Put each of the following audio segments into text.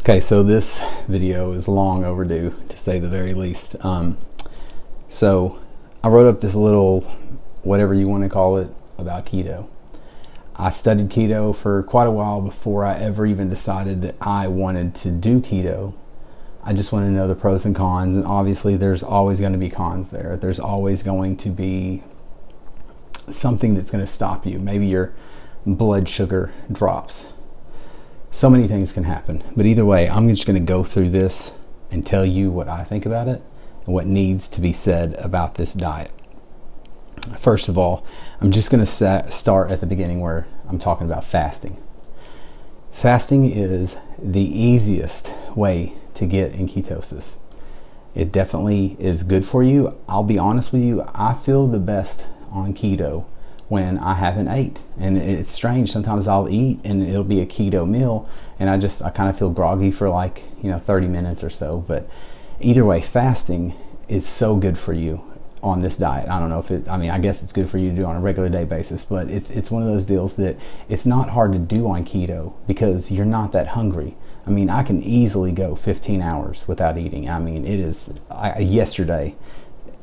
Okay, so this video is long overdue, to say the very least. So I wrote up this little, whatever you want to call it, about keto. I studied keto for quite a while before I ever even decided that I wanted to do keto. I just wanted to know the pros and cons, and obviously there's always going to be cons there. There's always going to be something that's going to stop you. Maybe your blood sugar drops. So many things can happen. But either way, I'm just going to go through this and tell you what I think about it and what needs to be said about this diet. First of all, I'm just going to start at the beginning where I'm talking about fasting. Fasting is the easiest way to get in ketosis. It definitely is good for you. I'll be honest with you, I feel the best on keto when I haven't ate. And it's strange, sometimes I'll eat and it'll be a keto meal and I kind of feel groggy for 30 minutes or so. But either way, fasting is so good for you on this diet. I don't know if I guess it's good for you to do on a regular day basis, but it's one of those deals that it's not hard to do on keto because you're not that hungry. I can easily go 15 hours without eating. Yesterday,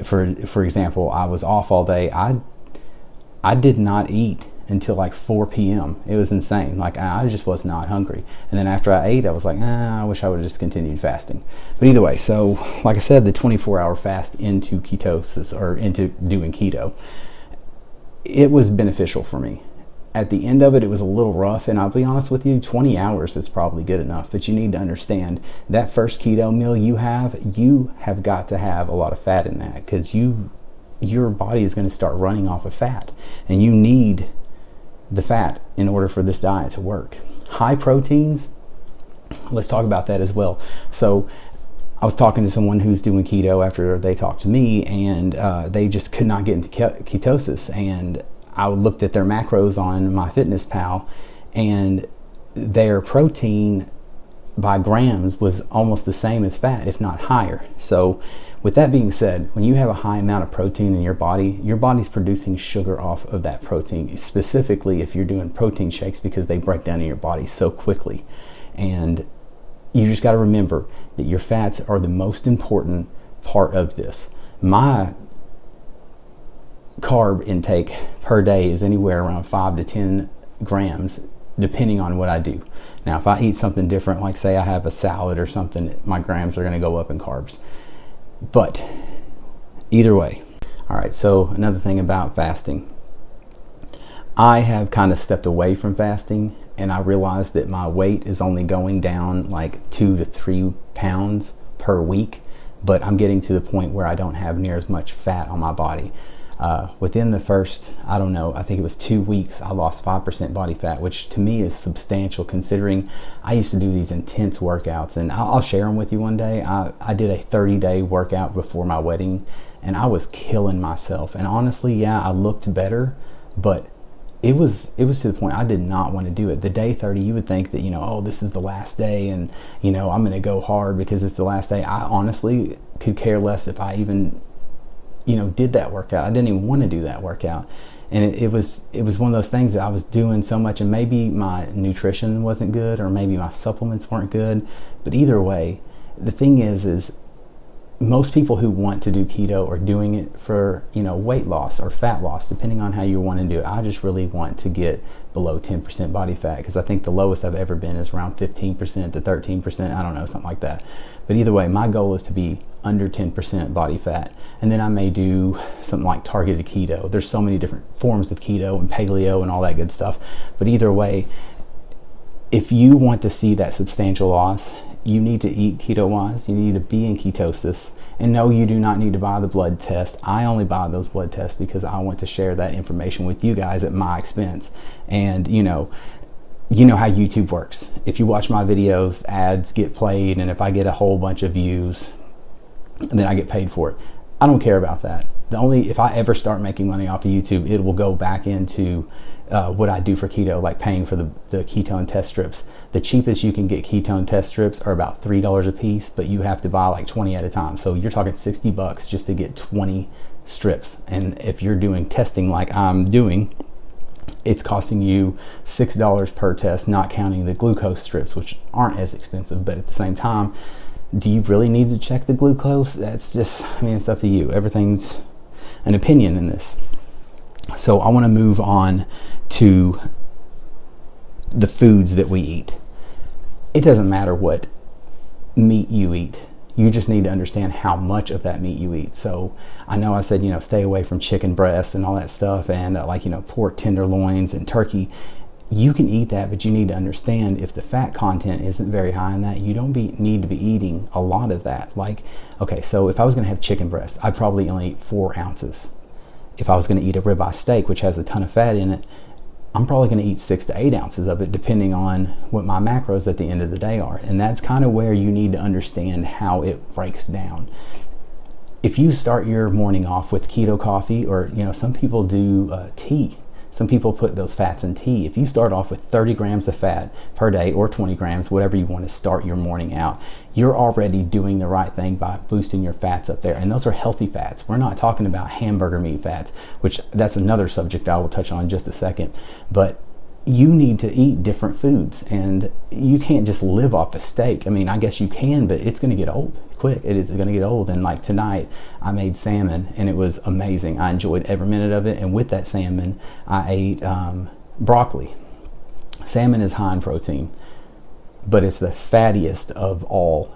for example, I was off all day. I did not eat until 4 p.m. It was insane. I just was not hungry. And then after I ate, I was like, I wish I would have just continued fasting. But either way, so like I said, the 24-hour fast into ketosis or into doing keto, it was beneficial for me. At the end of it, it was a little rough, and I'll be honest with you, 20 hours is probably good enough. But you need to understand that first keto meal you have got to have a lot of fat in that because your body is going to start running off of fat, and you need the fat in order for this diet to work. High proteins, let's talk about that as well. So I was talking to someone who's doing keto after they talked to me, and they just could not get into ketosis. And I looked at their macros on MyFitnessPal, and their protein by grams was almost the same as fat, if not higher. So with that being said, when you have a high amount of protein in your body's producing sugar off of that protein, specifically if you're doing protein shakes, because they break down in your body so quickly. And you just got to remember that your fats are the most important part of this. My carb intake per day is anywhere around 5 to 10 grams depending on what I do. Now, if I eat something different, like say I have a salad or something, my grams are going to go up in carbs. But either way. All right, so another thing about fasting. I have kind of stepped away from fasting, and I realized that my weight is only going down 2 to 3 pounds per week, but I'm getting to the point where I don't have near as much fat on my body. Within the first, I think it was 2 weeks, I lost 5% body fat, which to me is substantial considering I used to do these intense workouts, and I'll share them with you one day. I did a 30-day workout before my wedding, and I was killing myself. And honestly, yeah, I looked better, but it was to the point I did not want to do it. The day 30, you would think that, this is the last day, and I'm going to go hard because it's the last day. I honestly could care less if I even did that workout. I didn't even want to do that workout. And it was one of those things that I was doing so much, and maybe my nutrition wasn't good, or maybe my supplements weren't good. But either way, the thing is most people who want to do keto are doing it for, weight loss or fat loss, depending on how you want to do it. I just really want to get below 10% body fat, because I think the lowest I've ever been is around 15% to 13%. I don't know, something like that. But either way, my goal is to be under 10% body fat. And then I may do something like targeted keto. There's so many different forms of keto and paleo and all that good stuff. But either way, if you want to see that substantial loss, you need to eat keto-wise. You need to be in ketosis. And no, you do not need to buy the blood test. I only buy those blood tests because I want to share that information with you guys at my expense. And you know how YouTube works. If you watch my videos, ads get played, and if I get a whole bunch of views, then I get paid for it. I don't care about that. If I ever start making money off of YouTube, it will go back into what I do for keto, like paying for the ketone test strips. The cheapest you can get ketone test strips are about $3 a piece, but you have to buy 20 at a time. So you're talking $60 just to get 20 strips. And if you're doing testing like I'm doing, it's costing you $6 per test, not counting the glucose strips, which aren't as expensive. But at the same time, do you really need to check the glucose? That's just, I mean, it's up to you. Everything's an opinion in this. So I want to move on to the foods that we eat. It doesn't matter what meat you eat. You just need to understand how much of that meat you eat. So I know I said, stay away from chicken breasts and all that stuff, and pork tenderloins and turkey. You can eat that, but you need to understand if the fat content isn't very high in that, you don't need to be eating a lot of that. Like, okay, so if I was going to have chicken breast, I'd probably only eat 4 ounces. If I was going to eat a ribeye steak, which has a ton of fat in it, I'm probably going to eat 6 to 8 ounces of it, depending on what my macros at the end of the day are. And that's kind of where you need to understand how it breaks down. If you start your morning off with keto coffee, or some people do tea. Some people put those fats in tea. If you start off with 30 grams of fat per day, or 20 grams, whatever you want to start your morning out, you're already doing the right thing by boosting your fats up there. And those are healthy fats. We're not talking about hamburger meat fats, which that's another subject I will touch on in just a second. But you need to eat different foods, and you can't just live off a steak. I mean, I guess you can, but it's going to get old quick. It is going to get old. And like tonight, I made salmon, and it was amazing. I enjoyed every minute of it. And with that salmon, I ate broccoli. Salmon is high in protein, but it's the fattiest of all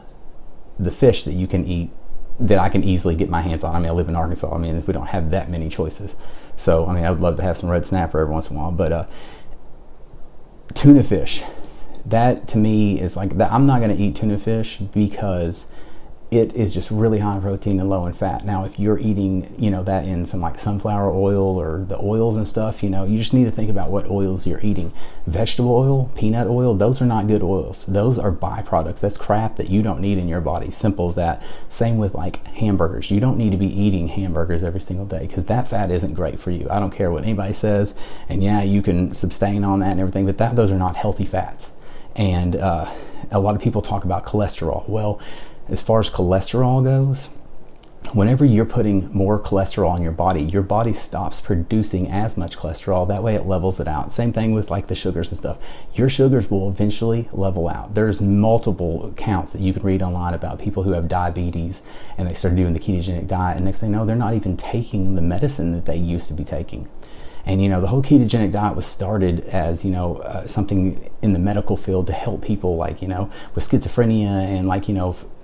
the fish that you can eat, that I can easily get my hands on. I mean, I live in Arkansas. I mean, we don't have that many choices. So, I mean, I would love to have some red snapper every once in a while, but tuna fish, that to me is like that. I'm not going to eat tuna fish because it is just really high in protein and low in fat. Now, if you're eating, that in some like sunflower oil or the oils and stuff, you just need to think about what oils you're eating. Vegetable oil, peanut oil, those are not good oils. Those are byproducts. That's crap that you don't need in your body. Simple as that. Same with like hamburgers. You don't need to be eating hamburgers every single day because that fat isn't great for you. I don't care what anybody says. And yeah, you can sustain on that and everything, but those are not healthy fats. And a lot of people talk about cholesterol. Well, as far as cholesterol goes, whenever you're putting more cholesterol in your body stops producing as much cholesterol. That way it levels it out. Same thing with like the sugars and stuff. Your sugars will eventually level out. There's multiple accounts that you can read online about people who have diabetes and they started doing the ketogenic diet, and next thing you know, they're not even taking the medicine that they used to be taking. And the whole ketogenic diet was started as something in the medical field to help people like with schizophrenia and like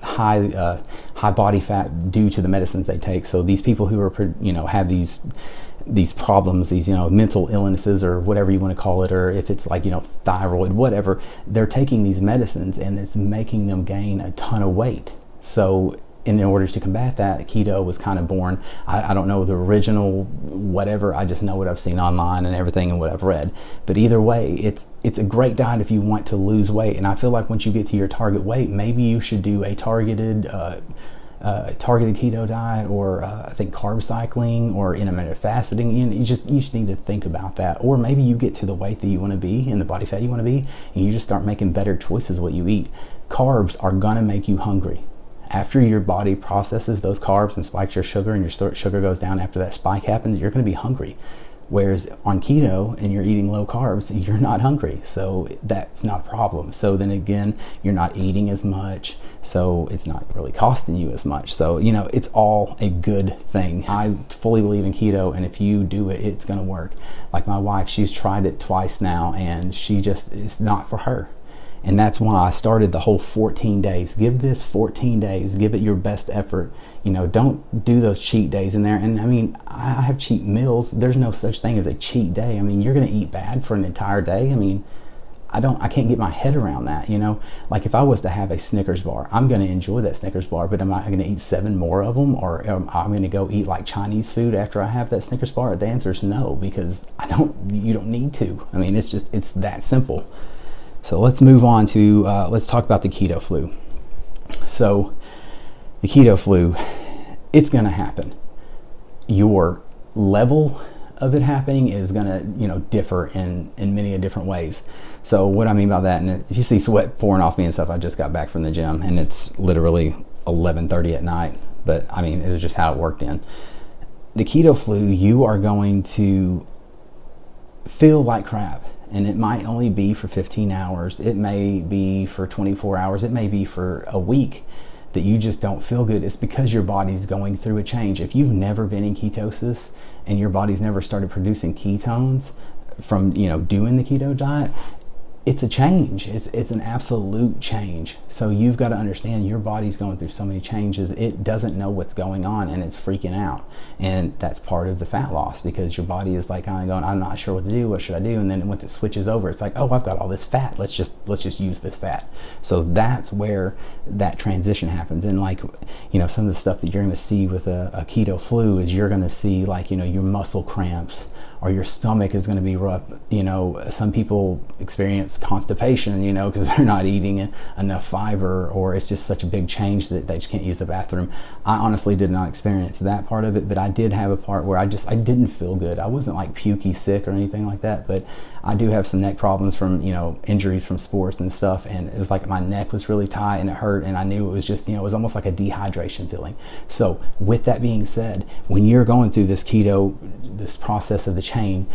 high body fat due to the medicines they take. So these people who are have these problems, these mental illnesses or whatever you want to call it, or if it's like thyroid, whatever, they're taking these medicines and it's making them gain a ton of weight. So in order to combat that, keto was kind of born. I don't know the original whatever, I just know what I've seen online and everything and what I've read. But either way, it's a great diet if you want to lose weight. And I feel like once you get to your target weight, maybe you should do a targeted keto diet, or I think carb cycling or intermittent fasting. You just need to think about that. Or maybe you get to the weight that you want to be and the body fat you want to be, and you just start making better choices what you eat. Carbs are gonna make you hungry. After your body processes those carbs and spikes your sugar, and your sugar goes down after that spike happens, you're going to be hungry. Whereas on keto and you're eating low carbs, you're not hungry. So that's not a problem. So then again, you're not eating as much. So it's not really costing you as much. So, it's all a good thing. I fully believe in keto, and if you do it, it's going to work. Like my wife, she's tried it twice now, and it's not for her. And that's why I started the whole 14 days. Give this 14 days. Give it your best effort. Don't do those cheat days in there. And I mean, I have cheat meals. There's no such thing as a cheat day. I mean, you're going to eat bad for an entire day. I mean, I can't get my head around that, Like if I was to have a Snickers bar, I'm going to enjoy that Snickers bar, but am I going to eat 7 more of them? Or am I going to go eat like Chinese food after I have that Snickers bar? The answer is no, because you don't need to. I mean, it's that simple. So let's move on to, let's talk about the keto flu. So the keto flu, it's going to happen. Your level of it happening is going to, differ in many different ways. So what I mean by that, and if you see sweat pouring off me and stuff, I just got back from the gym and it's literally 11:30 at night. But I mean, it was just how it worked in. The keto flu, you are going to feel like crap. And it might only be for 15 hours. It may be for 24 hours. It may be for a week that you just don't feel good. It's because your body's going through a change. If you've never been in ketosis and your body's never started producing ketones from, doing the keto diet, it's a change. It's an absolute change. So you've got to understand your body's going through so many changes. It doesn't know what's going on and it's freaking out. And that's part of the fat loss, because your body is like kind of going, I'm not sure what to do. What should I do? And then once it switches over, it's like, oh, I've got all this fat. Let's just use this fat. So that's where that transition happens. And like, some of the stuff that you're going to see with a keto flu is you're going to see like, your muscle cramps, or your stomach is going to be rough. Some people experience constipation, because they're not eating enough fiber, or it's just such a big change that they just can't use the bathroom. I honestly did not experience that part of it, but I did have a part where I didn't feel good. I wasn't like pukey sick or anything like that, but I do have some neck problems from, injuries from sports and stuff. And it was like my neck was really tight and it hurt. And I knew it was just, it was almost like a dehydration feeling. So with that being said, when you're going through this keto, this process of the chain,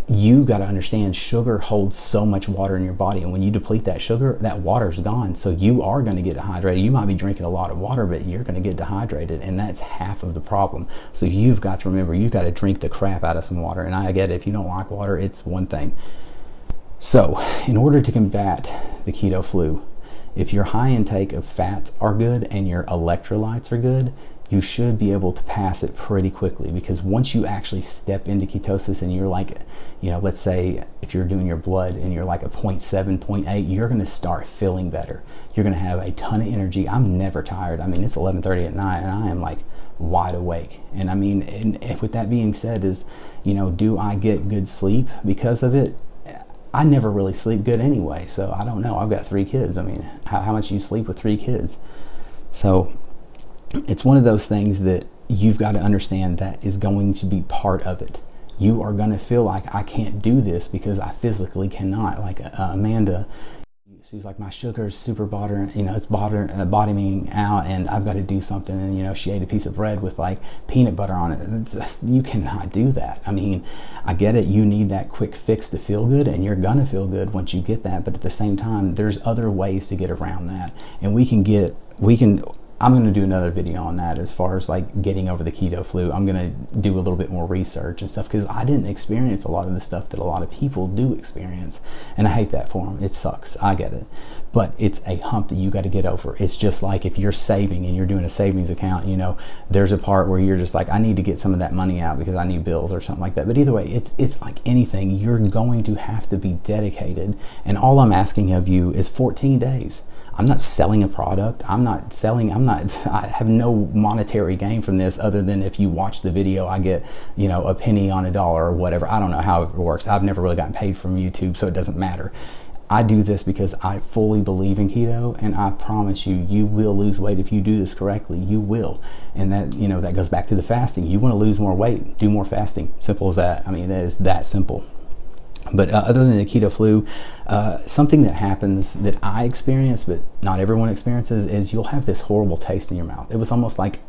you got to understand sugar holds so much water in your body. And when you deplete that sugar, that water's gone. So you are going to get dehydrated. You might be drinking a lot of water, but you're going to get dehydrated. And that's half of the problem. So you've got to remember, you've got to drink the crap out of some water. And I get it. If you don't like water, it's one thing. So in order to combat the keto flu, if your high intake of fats are good and your electrolytes are good, you should be able to pass it pretty quickly, because once you actually step into ketosis and you're like, let's say if you're doing your blood and you're like a 0.7, 0.8, you're going to start feeling better. You're going to have a ton of energy. I'm never tired. I mean, it's 11:30 at night and I am like wide awake. And I mean, and with that being said is, do I get good sleep because of it? I never really sleep good anyway, so I don't know. I've got 3 kids. I mean, how much you sleep with 3 kids? So it's one of those things that you've got to understand that is going to be part of it. You are going to feel like, I can't do this because I physically cannot. Like Amanda, she's like, my sugar is super it's bottoming out and I've got to do something. And, she ate a piece of bread with like peanut butter on it. You cannot do that. I mean, I get it. You need that quick fix to feel good, and you're going to feel good once you get that. But at the same time, there's other ways to get around that. And I'm going to do another video on that as far as like getting over the keto flu. I'm going to do a little bit more research and stuff, because I didn't experience a lot of the stuff that a lot of people do experience. And I hate that for them. It sucks. I get it. But it's a hump that you got to get over. It's just like if you're saving and you're doing a savings account, there's a part where you're just like, I need to get some of that money out because I need bills or something like that. But either way, it's like anything. You're going to have to be dedicated. And all I'm asking of you is 14 days. I'm not selling a product. I have no monetary gain from this other than if you watch the video, I get, a penny on $1 or whatever. I don't know how it works. I've never really gotten paid from YouTube, so it doesn't matter. I do this because I fully believe in keto, and I promise you, you will lose weight if you do this correctly. You will. And that, that goes back to the fasting. You want to lose more weight, do more fasting. Simple as that. I mean, it is that simple. But other than the keto flu, something that happens that I experience, but not everyone experiences, is you'll have this horrible taste in your mouth. It was almost like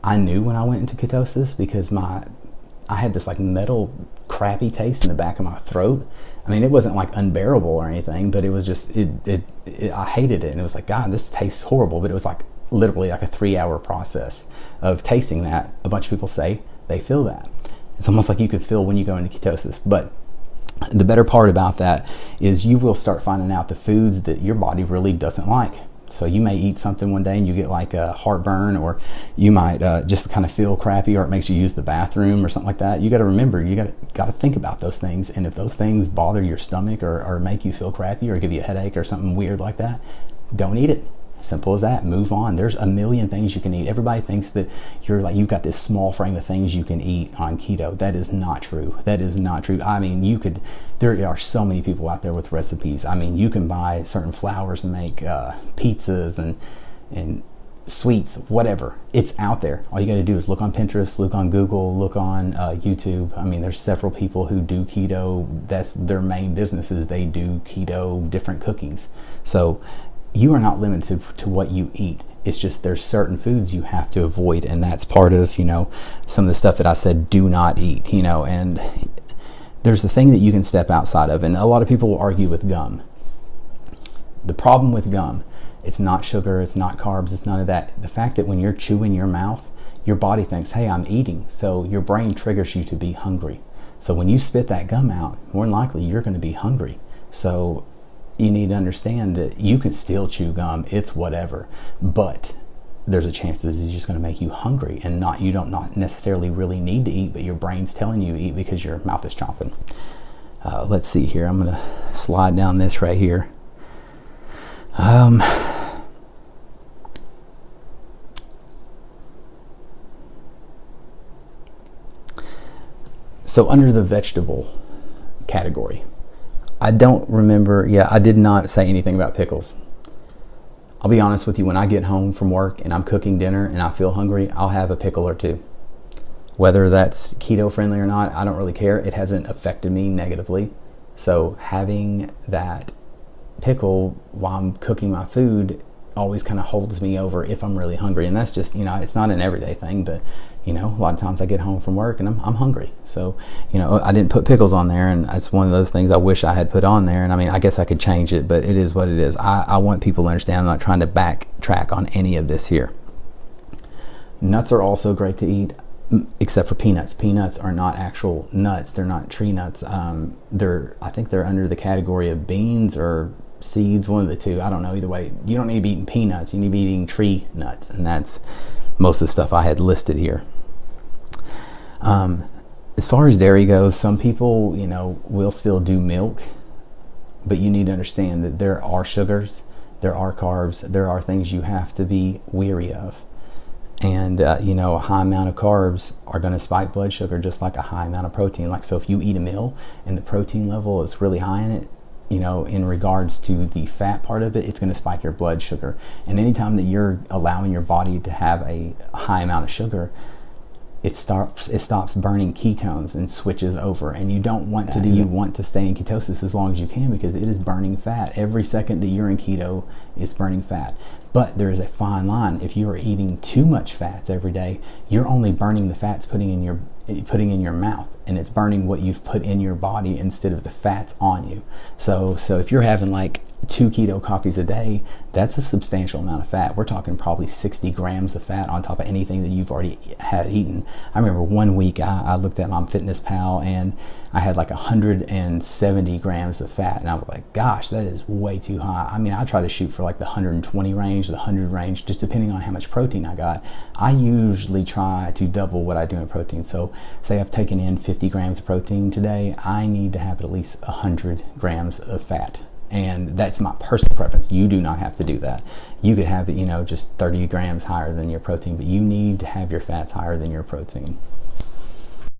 I knew when I went into ketosis, because I had this like metal crappy taste in the back of my throat. I mean, it wasn't like unbearable or anything, but it was just, I hated it. And it was like, God, this tastes horrible. But it was like literally like a 3-hour process of tasting that. A bunch of people say they feel that. It's almost like you could feel when you go into ketosis. But the better part about that is you will start finding out the foods that your body really doesn't like. So you may eat something one day and you get like a heartburn, or you might just kind of feel crappy, or it makes you use the bathroom or something like that. You got to remember, you got to think about those things. And if those things bother your stomach or make you feel crappy or give you a headache or something weird like that, don't eat it. Simple as that. Move on. There's a million things you can eat. Everybody thinks that you've got this small frame of things you can eat on keto. That is not true. That is not true. I mean, there are so many people out there with recipes. I mean, you can buy certain flours and make pizzas and sweets, whatever. It's out there. All you got to do is look on Pinterest, look on Google, look on YouTube. I mean, there's several people who do keto. That's their main businesses. They do keto, different cookings. So you are not limited to what you eat. It's just there's certain foods you have to avoid, and that's part of, some of the stuff that I said do not eat, and there's a thing that you can step outside of, and a lot of people will argue with gum. The problem with gum, it's not sugar, it's not carbs, it's none of that. The fact that when you're chewing your mouth, your body thinks, hey, I'm eating. So your brain triggers you to be hungry. So when you spit that gum out, more than likely you're going to be hungry. So you need to understand that you can still chew gum, it's whatever, but there's a chance that it's just going to make you hungry, and you don't not necessarily really need to eat, but your brain's telling you to eat because your mouth is chomping. Let's see here. I'm going to slide down this right here. So under the vegetable category, I don't remember, I did not say anything about pickles. I'll be honest with you, when I get home from work and I'm cooking dinner and I feel hungry, I'll have a pickle or two. Whether that's keto friendly or not, I don't really care. It hasn't affected me negatively. So having that pickle while I'm cooking my food always kind of holds me over if I'm really hungry. And that's just, it's not an everyday thing, but a lot of times I get home from work and I'm hungry. So, I didn't put pickles on there, and it's one of those things I wish I had put on there. And I guess I could change it, but it is what it is. I want people to understand I'm not trying to backtrack on any of this here. Nuts are also great to eat, except for peanuts. Peanuts are not actual nuts. They're not tree nuts. I think they're under the category of beans or seeds, one of the two. I don't know. Either way, you don't need to be eating peanuts. You need to be eating tree nuts, and that's most of the stuff I had listed here. As far as dairy goes, some people, will still do milk, but you need to understand that there are sugars, there are carbs, there are things you have to be weary of. And, a high amount of carbs are going to spike blood sugar just like a high amount of protein. So if you eat a meal and the protein level is really high in it, in regards to the fat part of it, it's going to spike your blood sugar. And anytime that you're allowing your body to have a high amount of sugar, it stops burning ketones and switches over. And you don't want to do, you want to stay in ketosis as long as you can, because it is burning fat. Every second that you're in keto is burning fat. But there is a fine line. If you are eating too much fats every day, you're only burning the fats putting in your mouth, and it's burning what you've put in your body instead of the fats on you. So if you're having like 2 keto coffees a day, that's a substantial amount of fat. We're talking probably 60 grams of fat on top of anything that you've already had eaten. I remember one week I looked at MyFitnessPal and I had like 170 grams of fat, and I was like, gosh, that is way too high. I try to shoot for like the 120 range, the 100 range, just depending on how much protein I got. I usually try to double what I do in protein. So say I've taken in 50 grams of protein today, I need to have at least 100 grams of fat. And that's my personal preference. You do not have to do that. You could have it, just 30 grams higher than your protein, but you need to have your fats higher than your protein.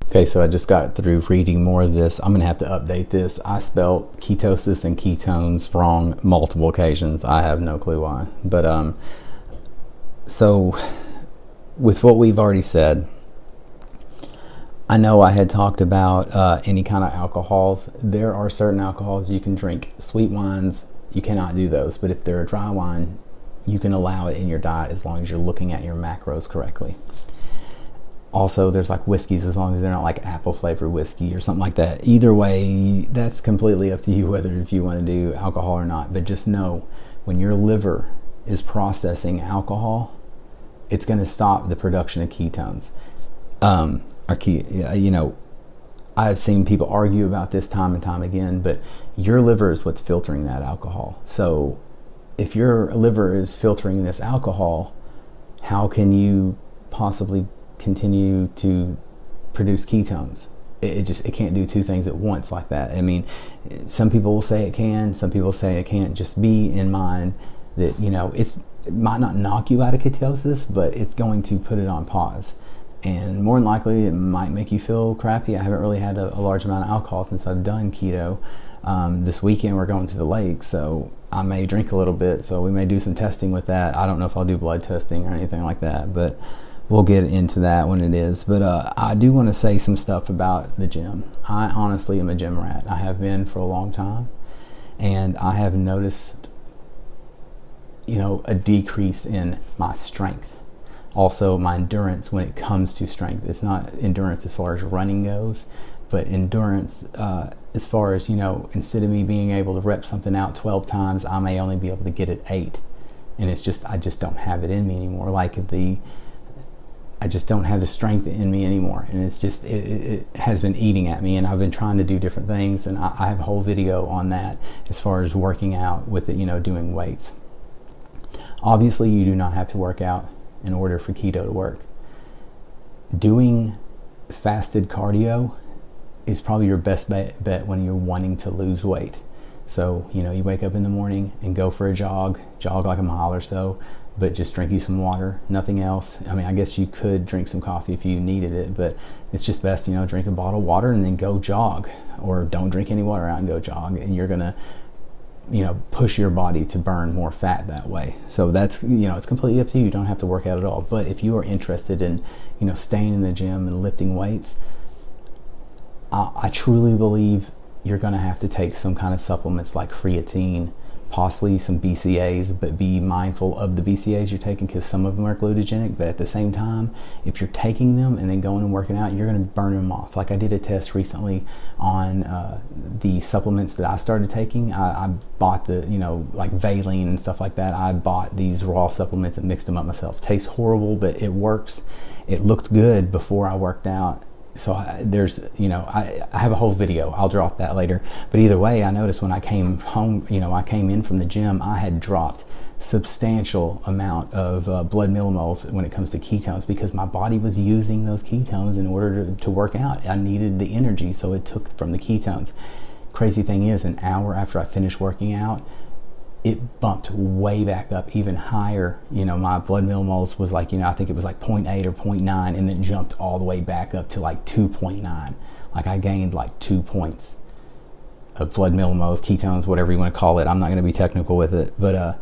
Okay, so I just got through reading more of this. I'm going to have to update this. I spelled ketosis and ketones wrong multiple occasions. I have no clue why. But so with what we've already said, I know I had talked about any kind of alcohols. There are certain alcohols you can drink. Sweet wines, you cannot do those. But if they're a dry wine, you can allow it in your diet as long as you're looking at your macros correctly. Also, there's like whiskeys, as long as they're not like apple flavored whiskey or something like that. Either way, that's completely up to you whether if you want to do alcohol or not. But just know, when your liver is processing alcohol, it's going to stop the production of ketones. I've seen people argue about this time and time again, but your liver is what's filtering that alcohol. So if your liver is filtering this alcohol, how can you possibly continue to produce ketones? It can't do two things at once like that. Some people will say it can, some people say it can't. Just be in mind that, it might not knock you out of ketosis, but it's going to put it on pause. And more than likely, it might make you feel crappy. I haven't really had a large amount of alcohol since I've done keto. This weekend we're going to the lake, so I may drink a little bit, so we may do some testing with that. I don't know if I'll do blood testing or anything like that, but we'll get into that when it is. But I do want to say some stuff about the gym. I honestly am a gym rat. I have been for a long time, and I have noticed, a decrease in my strength. Also, my endurance when it comes to strength. It's not endurance as far as running goes, But endurance, as far as, instead of me being able to rep something out 12 times, I may only be able to get it 8. And it's just, I just don't have it in me anymore. I just don't have the strength in me anymore. And it's just, it has been eating at me, and I've been trying to do different things. And I have a whole video on that as far as working out with it, doing weights. Obviously, you do not have to work out in order for keto to work. Doing fasted cardio is probably your best bet when you're wanting to lose weight. So, you wake up in the morning and go for a jog like a mile or so, but just drink you some water, nothing else. I mean, I guess you could drink some coffee if you needed it, but it's just best, drink a bottle of water and then go jog, or don't drink any water out and go jog, and you're gonna, push your body to burn more fat that way. So that's, it's completely up to you. You don't have to work out at all. But if you are interested in, staying in the gym and lifting weights, I truly believe you're going to have to take some kind of supplements like creatine, possibly some BCAAs, but be mindful of the BCAAs you're taking, because some of them are glutagenic. But at the same time, if you're taking them and then going and working out, you're going to burn them off. Like I did a test recently on the supplements that I started taking. I bought the, like Valine and stuff like that. I bought these raw supplements and mixed them up myself. Tastes horrible, but it works. It looked good before I worked out. So I have a whole video. I'll drop that later. But either way, I noticed when I came home, I came in from the gym, I had dropped substantial amount of blood millimoles when it comes to ketones, because my body was using those ketones in order to work out. I needed the energy, so it took from the ketones. Crazy thing is, an hour after I finished working out, it bumped way back up even higher. My blood millimoles was like, I think it was like 0.8 or 0.9, and then jumped all the way back up to like 2.9. Like I gained like 2 points of blood millimoles, ketones, whatever you want to call it. I'm not going to be technical with it, but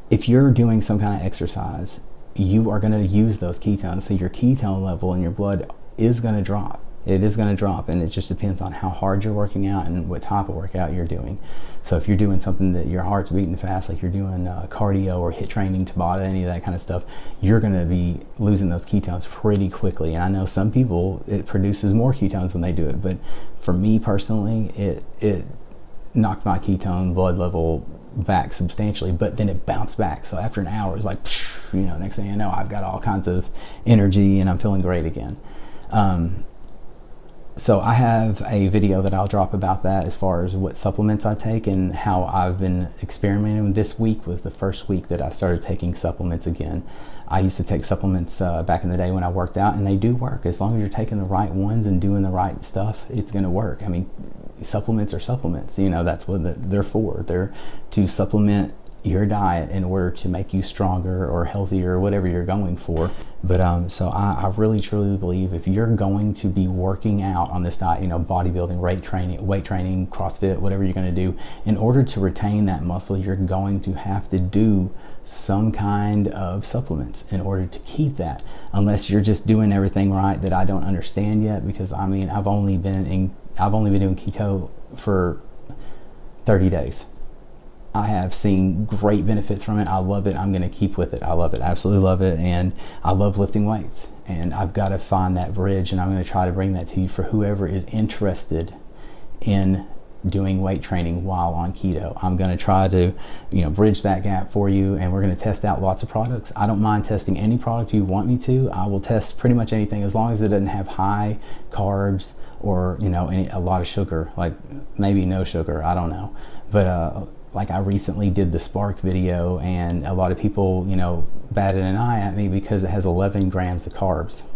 if you're doing some kind of exercise, you are going to use those ketones. So your ketone level in your blood is going to drop. It is going to drop, and it just depends on how hard you're working out and what type of workout you're doing. So if you're doing something that your heart's beating fast, like you're doing cardio or HIIT training, Tabata, any of that kind of stuff, you're going to be losing those ketones pretty quickly. And I know some people, it produces more ketones when they do it, but for me personally, it knocked my ketone blood level back substantially, but then it bounced back. So after an hour, it's like, next thing you know, I've got all kinds of energy and I'm feeling great again. So I have a video that I'll drop about that, as far as what supplements I take and how I've been experimenting. This week was the first week that I started taking supplements again. I used to take supplements back in the day when I worked out, and they do work. As long as you're taking the right ones and doing the right stuff, it's going to work. I mean, supplements are supplements. That's what they're for. They're to supplement your diet in order to make you stronger or healthier or whatever you're going for. But so I really truly believe if you're going to be working out on this diet, bodybuilding, weight training, CrossFit, whatever you're going to do, in order to retain that muscle, you're going to have to do some kind of supplements in order to keep that, unless you're just doing everything right that I don't understand yet. Because I mean, I've only been doing keto for 30 days. I have seen great benefits from it. I love it. I'm going to keep with it. I love it. Absolutely love it. And I love lifting weights. And I've got to find that bridge, and I'm going to try to bring that to you for whoever is interested in doing weight training while on keto. I'm going to try to, bridge that gap for you, and we're going to test out lots of products. I don't mind testing any product you want me to. I will test pretty much anything as long as it doesn't have high carbs or, a lot of sugar, like maybe no sugar. I don't know. But, like I recently did the Spark video, and a lot of people, batted an eye at me because it has 11 grams of carbs.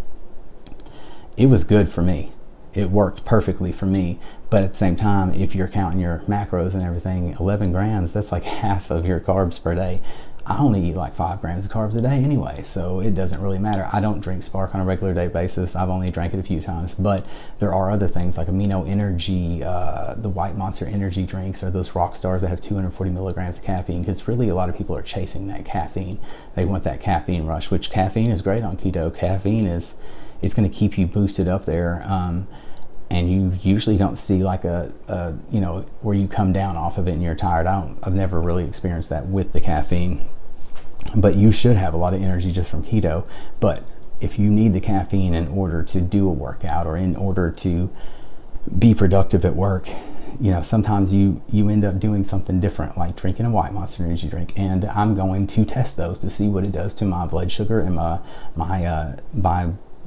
It was good for me. It worked perfectly for me. But at the same time, if you're counting your macros and everything, 11 grams, that's like half of your carbs per day. I only eat like 5 grams of carbs a day anyway, so it doesn't really matter. I don't drink Spark on a regular day basis. I've only drank it a few times, but there are other things like Amino Energy, the White Monster energy drinks, or those rock stars that have 240 milligrams of caffeine, because really a lot of people are chasing that caffeine. They want that caffeine rush, which caffeine is great on keto. Caffeine it's going to keep you boosted up there. And you usually don't see like where you come down off of it and you're tired. I've never really experienced that with the caffeine, but you should have a lot of energy just from keto. But if you need the caffeine in order to do a workout or in order to be productive at work, sometimes you end up doing something different, like drinking a white Monster energy drink, and I'm going to test those to see what it does to my blood sugar and my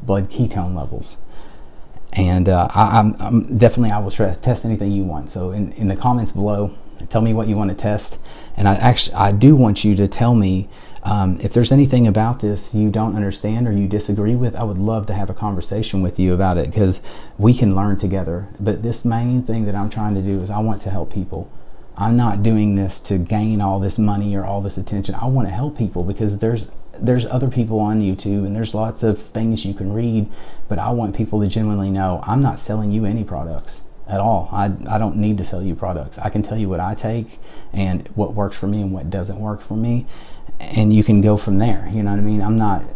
blood ketone levels. And I'm definitely, I will test anything you want. So in the comments below, tell me what you want to test. And I do want you to tell me if there's anything about this you don't understand or you disagree with. I would love to have a conversation with you about it, because we can learn together. But this main thing that I'm trying to do is I want to help people. I'm not doing this to gain all this money or all this attention. I want to help people, because there's other people on YouTube and there's lots of things you can read, but I want people to genuinely know I'm not selling you any products at all. I don't need to sell you products. I can tell you what I take and what works for me and what doesn't work for me, and you can go from there. You know what I mean? I'm not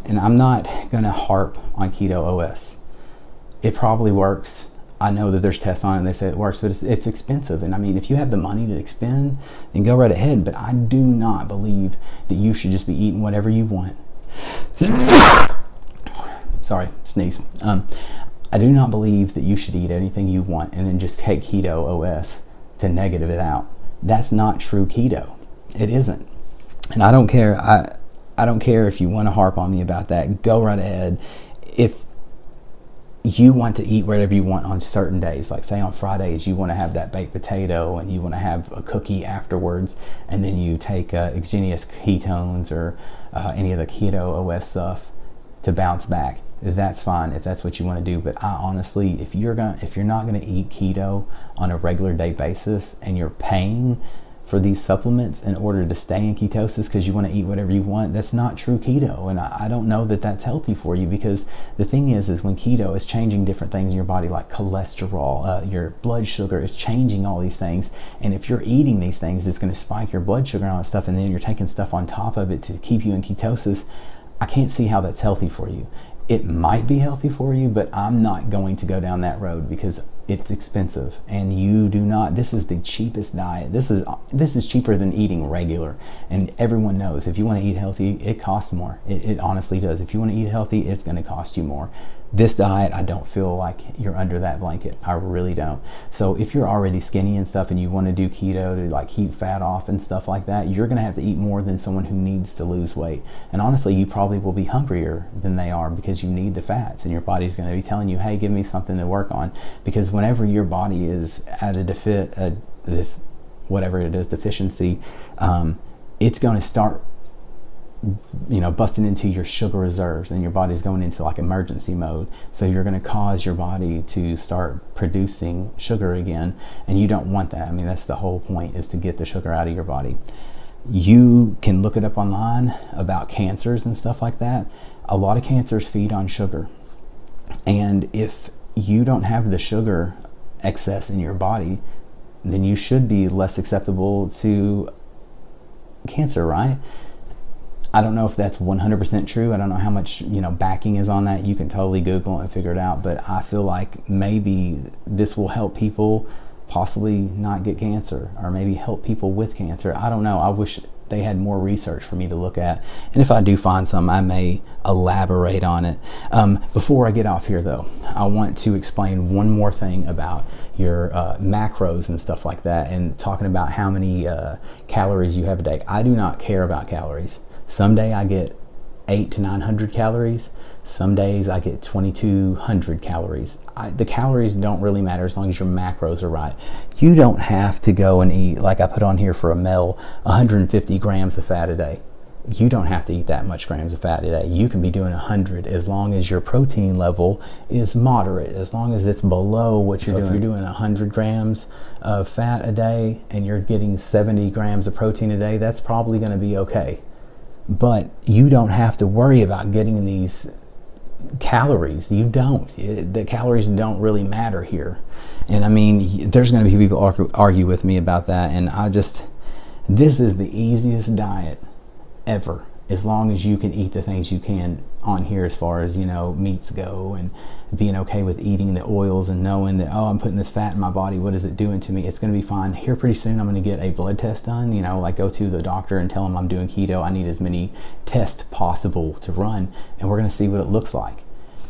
going to harp on Keto OS. It probably works. I know that there's tests on it and they say it works, but it's expensive. And I mean, if you have the money to expend, then go right ahead. But I do not believe that you should just be eating whatever you want. Sorry, sneeze. I do not believe that you should eat anything you want and then just take Keto OS to negative it out. That's not true keto. It isn't. And I don't care. I don't care if you want to harp on me about that. Go right ahead. If you want to eat whatever you want on certain days, like say on Fridays you want to have that baked potato and you want to have a cookie afterwards, and then you take exogenous ketones or any of the Keto OS stuff to bounce back, that's fine if that's what you want to do. But I honestly, if you're not going to eat keto on a regular day basis and you're paying for these supplements in order to stay in ketosis because you want to eat whatever you want, that's not true keto. And I don't know that that's healthy for you, because the thing is when keto is changing different things in your body, like cholesterol, your blood sugar is changing all these things. And if you're eating these things, it's going to spike your blood sugar and all that stuff, and then you're taking stuff on top of it to keep you in ketosis. I can't see how that's healthy for you. It might be healthy for you, but I'm not going to go down that road because it's expensive, and you do not. This is the cheapest diet. This is cheaper than eating regular, and everyone knows if you want to eat healthy, it costs more. It honestly does. If you want to eat healthy, it's going to cost you more. This diet, I don't feel like you're under that blanket. I really don't. So if you're already skinny and stuff and you want to do keto to like keep fat off and stuff like that, you're going to have to eat more than someone who needs to lose weight. And honestly, you probably will be hungrier than they are because you need the fats, and your body's going to be telling you, hey, give me something to work on. Because whenever your body is at a deficiency, it's going to start busting into your sugar reserves, and your body's going into like emergency mode. So you're going to cause your body to start producing sugar again, and you don't want that. I mean, that's the whole point, is to get the sugar out of your body. You can look it up online about cancers and stuff like that. A lot of cancers feed on sugar, and if you don't have the sugar excess in your body, then you should be less susceptible to cancer, right? I don't know if that's 100% true. I don't know how much backing is on that. You can totally Google it and figure it out. But I feel like maybe this will help people possibly not get cancer, or maybe help people with cancer. I don't know. I wish they had more research for me to look at. And if I do find some, I may elaborate on it. Before I get off here though, I want to explain one more thing about your macros and stuff like that, and talking about how many calories you have a day. I do not care about calories. Someday I get 800 to 900 calories. Some days I get 2,200 calories. The calories don't really matter as long as your macros are right. You don't have to go and eat, like I put on here for a male, 150 grams of fat a day. You don't have to eat that much grams of fat a day. You can be doing 100 as long as your protein level is moderate, as long as it's below what you're doing. If you're doing 100 grams of fat a day and you're getting 70 grams of protein a day, that's probably going to be okay. But you don't have to worry about getting these calories. You don't. The calories don't really matter here. And I mean, there's going to be people argue with me about that. And this is the easiest diet ever. as long as you can eat the things you can on here as far as, you know, meats go, and being okay with eating the oils and knowing that, oh, I'm putting this fat in my body, what is it doing to me? It's going to be fine. Here pretty soon I'm going to get a blood test done, you know, like go to the doctor and tell them I'm doing keto. I need as many tests possible to run, and we're going to see what it looks like.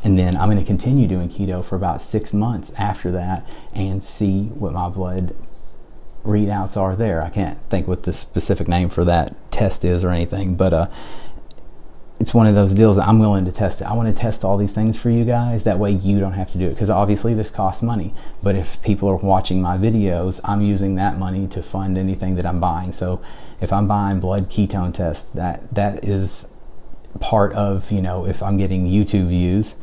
And then I'm going to continue doing keto for about 6 months after that and see what my blood readouts are there. I can't think what the specific name for that test is or anything, but it's one of those deals that I'm willing to test it. I want to test all these things for you guys. That way you don't have to do it, because obviously this costs money. But if people are watching my videos, I'm using that money to fund anything that I'm buying. So if I'm buying blood ketone tests, that is part of, you know, if I'm getting YouTube views,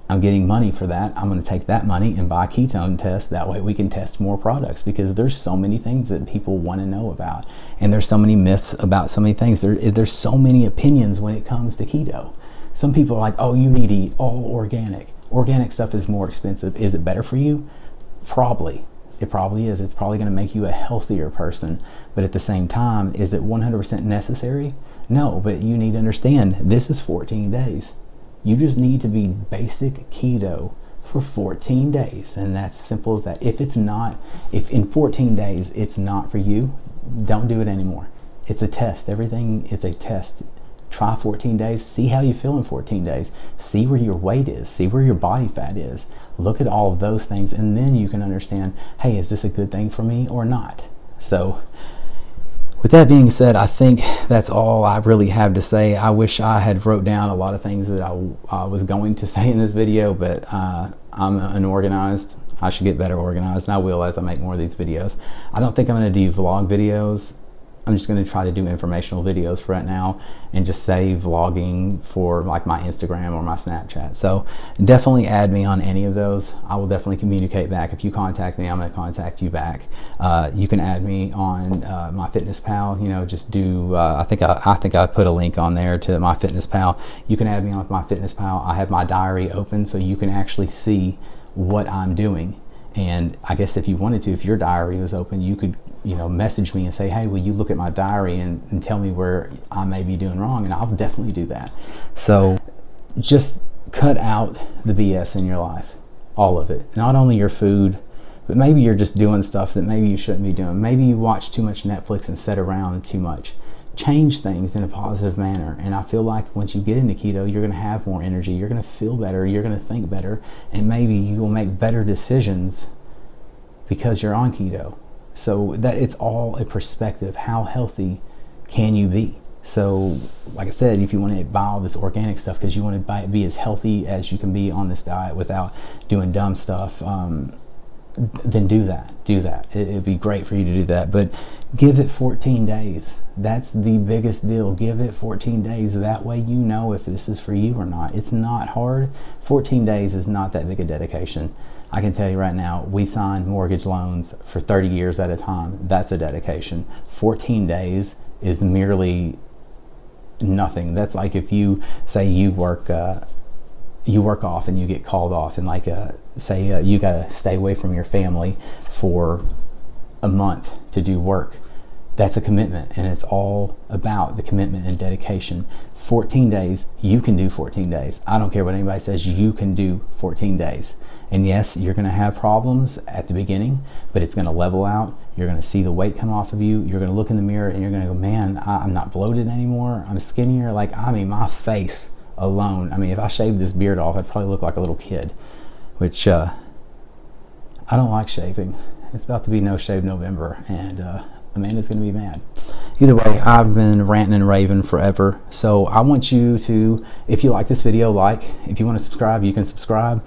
I'm getting money for that. I'm going to take that money and buy ketone tests. That way we can test more products, because there's so many things that people want to know about. And there's so many myths about so many things. There's so many opinions when it comes to keto. Some people are like, oh, you need to eat all organic. Organic stuff is more expensive. Is it better for you? Probably. It probably is. It's probably going to make you a healthier person. But at the same time, is it 100% necessary? No, but you need to understand this is 14 days. You just need to be basic keto for 14 days. And that's as simple as that. If in 14 days it's not for you, don't do it anymore. It's a test. Everything is a test. Try 14 days. See how you feel in 14 days. See where your weight is. See where your body fat is. Look at all of those things, and then you can understand, hey, is this a good thing for me or not? So with that being said, I think that's all I really have to say. I wish I had wrote down a lot of things that I was going to say in this video, but I'm unorganized. I should get better organized, and I will as I make more of these videos. I don't think I'm going to do vlog videos. I'm just going to try to do informational videos for right now and just save vlogging for like my Instagram or my Snapchat. So definitely add me on any of those. I will definitely communicate back. If you contact me, I'm going to contact you back. You can add me on my Fitness Pal. You know, just do. I think I put a link on there to my Fitness Pal. You can add me on my Fitness Pal. I have my diary open so you can actually see what I'm doing. And I guess if you wanted to, if your diary was open, you could, you know, message me and say, hey, will you look at my diary and tell me where I may be doing wrong? And I'll definitely do that. So just cut out the BS in your life, all of it. Not only your food, but maybe you're just doing stuff that maybe you shouldn't be doing. Maybe you watch too much Netflix and sit around too much. Change things in a positive manner. And I feel like once you get into keto, you're going to have more energy. You're going to feel better. You're going to think better. And maybe you will make better decisions because you're on keto. So that it's all a perspective. How healthy can you be? So like I said, if you want to buy all this organic stuff because you want to be as healthy as you can be on this diet without doing dumb stuff, then do that. It'd be great for you to do that, but give it 14 days. That's the biggest deal. Give it 14 days. That way you know if this is for you or not. It's not hard. 14 days is not that big a dedication. I can tell you right now, we signed mortgage loans for 30 years at a time. That's a dedication. 14 days is merely nothing. That's like if you say you work off and you get called off, and like say you gotta stay away from your family for a month to do work. That's a commitment, and it's all about the commitment and dedication. 14 days, you can do 14 days. I don't care what anybody says, you can do 14 days. And yes, you're gonna have problems at the beginning, but it's gonna level out. You're gonna see the weight come off of you. You're gonna look in the mirror and you're gonna go, man, I'm not bloated anymore. I'm skinnier. Like, I mean, my face alone. I mean, if I shaved this beard off, I'd probably look like a little kid, which I don't like shaving. It's about to be No Shave November, and Amanda's going to be mad. Either way, I've been ranting and raving forever, so I want you to, if you like this video, if you want to subscribe, you can subscribe.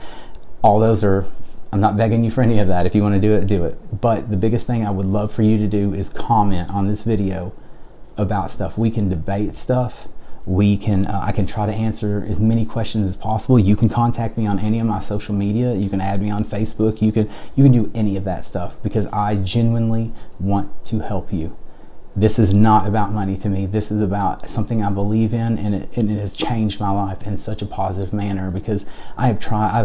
All those are, I'm not begging you for any of that. If you want to do it, do it. But the biggest thing I would love for you to do is comment on this video about stuff. We can debate stuff. I can try to answer as many questions as possible. You can contact me on any of my social media. You can add me on Facebook. You can do any of that stuff, because I genuinely want to help you. This is not about money to me. This is about something I believe in, and it has changed my life in such a positive manner, because I've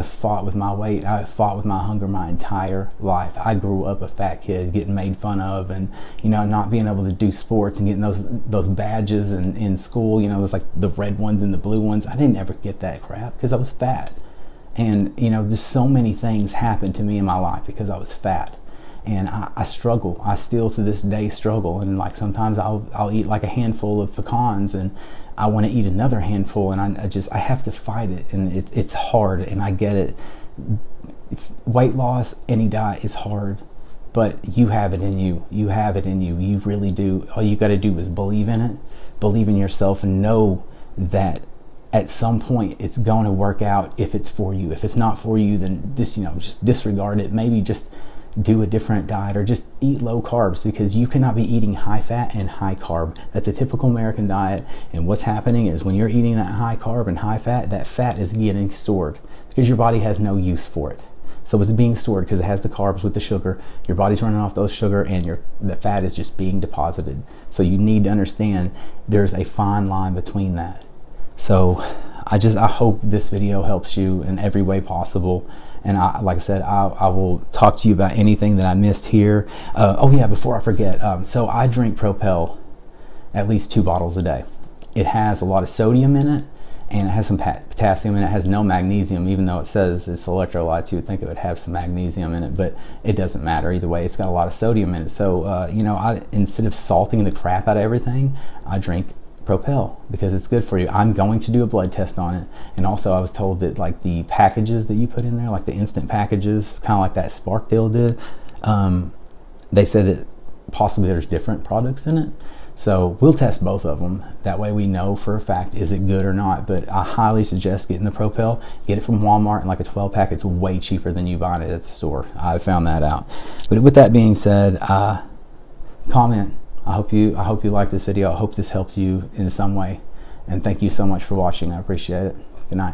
fought with my weight. I've fought with my hunger my entire life. I grew up a fat kid, getting made fun of, and not being able to do sports and getting those badges in school. It was like the red ones and the blue ones. I didn't ever get that crap because I was fat. And just so many things happened to me in my life because I was fat. And I struggle. I still to this day struggle. And like sometimes I'll eat like a handful of pecans, and I want to eat another handful, and I have to fight it. And it's hard, and I get it. Weight loss, any diet is hard, but you have it in you. You have it in you. You really do. All you got to do is believe in it, believe in yourself, and know that at some point it's going to work out if it's for you. If it's not for you, then just disregard it. Maybe just do a different diet, or just eat low carbs, because you cannot be eating high fat and high carb. That's a typical American diet. And what's happening is when you're eating that high carb and high fat, that fat is getting stored because your body has no use for it. So it's being stored because it has the carbs with the sugar. Your body's running off those sugar, and the fat is just being deposited. So you need to understand there's a fine line between that. So I hope this video helps you in every way possible. And like I said, I will talk to you about anything that I missed here. Oh yeah, before I forget, so I drink Propel at least 2 bottles a day. It has a lot of sodium in it, and it has some potassium, and it has no magnesium, even though it says it's electrolytes. You would think it would have some magnesium in it, but it doesn't matter either way. It's got a lot of sodium in it. So instead of salting the crap out of everything, I drink Propel because it's good for you. I'm going to do a blood test on it, and also I was told that like the packages that you put in there, like the instant packages, kind of like that Spark deal did, they said that possibly there's different products in it. So we'll test both of them. That way we know for a fact is it good or not. But I highly suggest getting the Propel. Get it from Walmart in like a 12-pack. It's way cheaper than you buying it at the store. I found that out. But with that being said, comment. I hope you like this video. I hope this helped you in some way. And thank you so much for watching. I appreciate it. Good night.